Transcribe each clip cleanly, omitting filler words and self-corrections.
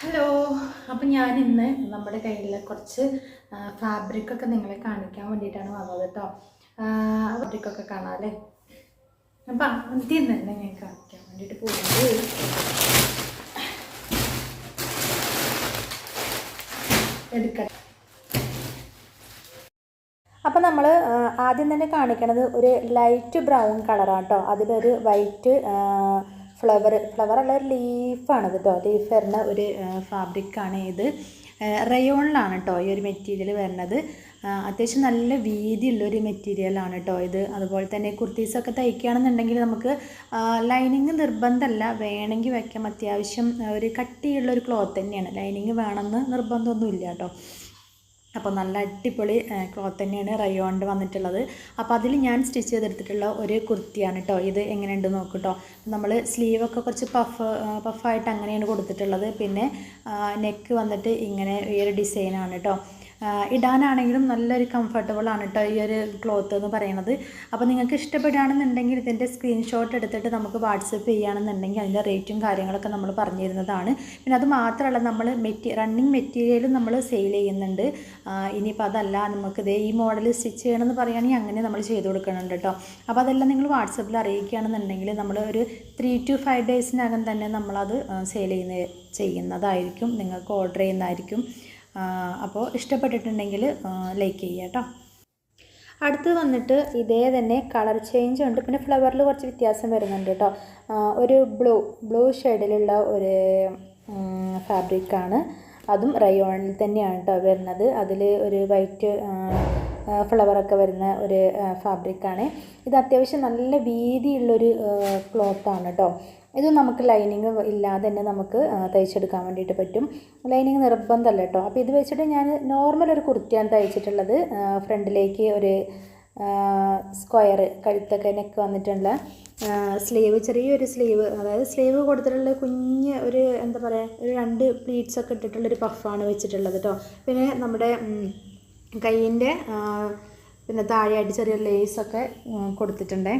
Hello. അപ്പം ഞാൻ ഇന്ന് നമ്മുടെ കയ്യിലെ കുറച്ച് ഫാബ്രിക്കൊക്കെ നിങ്ങളെ കാണിക്കാൻ വേണ്ടിയിട്ടാണ് വന്നത് കേട്ടോ. ഫാബ്രിക്കൊക്കെ കാണാമല്ലേ. അപ്പം ആദ്യം തന്നെ ഞാൻ കാണിക്കാൻ വേണ്ടിയിട്ട് പോകുന്നത് എടുക്കട്ടെ. അപ്പം നമ്മൾ ആദ്യം തന്നെ കാണിക്കണത് ഒരു ലൈറ്റ് ബ്രൗൺ കളറാണ് കേട്ടോ. അതിലൊരു വൈറ്റ് ഫ്ലവർ അല്ല, ഒരു ലീഫാണ് കേട്ടോ. ലീഫ് വരുന്ന ഒരു ഫാബ്രിക്കാണ് ഇത്. റയോണിലാണ് കേട്ടോ ഈ ഒരു മെറ്റീരിയൽ വരുന്നത്. അത്യാവശ്യം നല്ല വീതിയുള്ളൊരു മെറ്റീരിയലാണ് കേട്ടോ ഇത്. അതുപോലെ തന്നെ കുർത്തീസൊക്കെ തയ്ക്കുകയാണെന്നുണ്ടെങ്കിൽ നമുക്ക് ലൈനിങ് നിർബന്ധമല്ല, വേണമെങ്കിൽ വയ്ക്കാം. അത്യാവശ്യം ഒരു കട്ടിയുള്ളൊരു ക്ലോത്ത് തന്നെയാണ്. ലൈനിങ് വേണമെന്ന് നിർബന്ധമൊന്നുമില്ല കേട്ടോ. അപ്പോൾ നല്ല അടിപൊളി ക്ലോത്ത് തന്നെയാണ് റയോണ്ട് വന്നിട്ടുള്ളത്. അപ്പോൾ അതിൽ ഞാൻ സ്റ്റിച്ച് ചെയ്തെടുത്തിട്ടുള്ള ഒരു കുർത്തിയാണ് കേട്ടോ ഇത്. എങ്ങനെയുണ്ട് നോക്കൂ കേട്ടോ. നമ്മൾ സ്ലീവൊക്കെ കുറച്ച് പഫായിട്ട് അങ്ങനെയാണ് കൊടുത്തിട്ടുള്ളത്. പിന്നെ നെക്ക് വന്നിട്ട് ഇങ്ങനെ ഈ ഒരു ഡിസൈനാണ് കേട്ടോ. ഇടാനാണെങ്കിലും നല്ലൊരു കംഫർട്ടബിളാണ് കേട്ടോ ഈ ഒരു ക്ലോത്ത് എന്ന് പറയുന്നത്. അപ്പോൾ നിങ്ങൾക്ക് ഇഷ്ടപ്പെടുകയാണെന്നുണ്ടെങ്കിൽ ഇതിൻ്റെ സ്ക്രീൻഷോട്ട് എടുത്തിട്ട് നമുക്ക് വാട്സപ്പ് ചെയ്യുകയാണെന്നുണ്ടെങ്കിൽ അതിൻ്റെ റേറ്റും കാര്യങ്ങളൊക്കെ നമ്മൾ പറഞ്ഞു തരുന്നതാണ്. പിന്നെ അത് മാത്രമല്ല, നമ്മൾ റണ്ണിങ് മെറ്റീരിയലും നമ്മൾ സെയിൽ ചെയ്യുന്നുണ്ട്. ഇനിയിപ്പോൾ അതല്ല, നമുക്കിത് ഈ മോഡൽ സ്റ്റിച്ച് ചെയ്യണമെന്ന് പറയുകയാണെങ്കിൽ അങ്ങനെ നമ്മൾ ചെയ്ത് കൊടുക്കുന്നുണ്ട് കേട്ടോ. അപ്പോൾ അതെല്ലാം നിങ്ങൾ വാട്സപ്പിൽ അറിയിക്കുകയാണെന്നുണ്ടെങ്കിൽ നമ്മൾ ഒരു 3 to 5 ഡേയ്സിനകം തന്നെ നമ്മളത് സെയിൽ ചെയ്യുന്നതായിരിക്കും, നിങ്ങൾക്ക് ഓർഡർ ചെയ്യുന്നതായിരിക്കും. അപ്പോൾ ഇഷ്ടപ്പെട്ടിട്ടുണ്ടെങ്കിൽ ലൈക്ക് ചെയ്യുക കേട്ടോ. അടുത്ത് വന്നിട്ട് ഇതേ തന്നെ കളർ ചേഞ്ച് ഉണ്ട്. പിന്നെ ഫ്ലവറിൽ കുറച്ച് വ്യത്യാസം വരുന്നുണ്ട് കേട്ടോ. ഒരു ബ്ലൂ ഷെയ്ഡിലുള്ള ഒരു ഫാബ്രിക്കാണ്. അതും റയോണിൽ തന്നെയാണ് കേട്ടോ വരുന്നത്. അതിൽ ഒരു വൈറ്റ് ഫ്ലവറൊക്കെ വരുന്ന ഒരു ഫാബ്രിക്കാണ് ഇത്. അത്യാവശ്യം നല്ല വീതിയുള്ളൊരു ക്ലോത്താണ് കേട്ടോ. ഇത് നമുക്ക് ലൈനിങ് ഇല്ലാതെ തന്നെ നമുക്ക് തയ്ച്ചെടുക്കാൻ വേണ്ടിയിട്ട് പറ്റും. ലൈനിങ് നിർബന്ധമല്ല കേട്ടോ. അപ്പോൾ ഇത് വെച്ചിട്ട് ഞാൻ നോർമൽ ഒരു കുർത്തിയാണ് തയ്ച്ചിട്ടുള്ളത്. ഫ്രണ്ടിലേക്ക് ഒരു സ്ക്വയർ കഴുത്തൊക്കെ നെക്ക് വന്നിട്ടുള്ള സ്ലീവ്, ചെറിയൊരു സ്ലീവ്, അതായത് സ്ലീവ് കൊടുത്തിട്ടുള്ള കുഞ്ഞ് ഒരു എന്താ പറയുക, ഒരു 2 പ്ലീറ്റ്സൊക്കെ ഇട്ടിട്ടുള്ളൊരു പഫാണ് വെച്ചിട്ടുള്ളത് കേട്ടോ. പിന്നെ നമ്മുടെ കയ്യിൻ്റെ പിന്നെ താഴെയായിട്ട് ചെറിയ ലേസൊക്കെ കൊടുത്തിട്ടുണ്ടേ.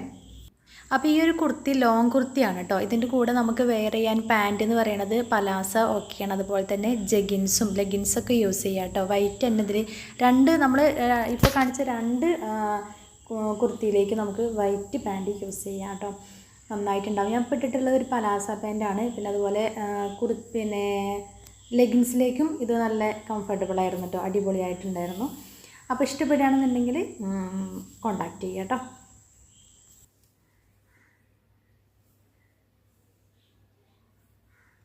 അപ്പോൾ ഈ ഒരു കുർത്തി ലോങ് കുർത്തിയാണ് കേട്ടോ. ഇതിൻ്റെ കൂടെ നമുക്ക് വെയർ ചെയ്യാൻ പാൻറ്റ് എന്ന് പറയുന്നത് പലാസ ഓക്കെയാണ്. അതുപോലെ തന്നെ ലെഗിൻസൊക്കെ യൂസ് ചെയ്യാം കേട്ടോ. വൈറ്റ് തന്നെ ഇതിൽ നമ്മൾ ഇപ്പോൾ കാണിച്ച 2 കുർത്തിയിലേക്ക് നമുക്ക് വൈറ്റ് പാൻറ്റ് യൂസ് ചെയ്യാം കേട്ടോ. നന്നായിട്ടുണ്ടാവും. ഞാൻ ഇപ്പോൾ ഇട്ടിട്ടുള്ളത് ഒരു പലാസ പാൻറ്റാണ്. പിന്നെ അതുപോലെ പിന്നെ ലെഗിൻസിലേക്കും ഇത് നല്ല കംഫർട്ടബിളായിരുന്നു കേട്ടോ. അടിപൊളിയായിട്ടുണ്ടായിരുന്നു. അപ്പോൾ ഇഷ്ടപ്പെടുകയാണെന്നുണ്ടെങ്കിൽ കോൺടാക്റ്റ് ചെയ്യാം കേട്ടോ.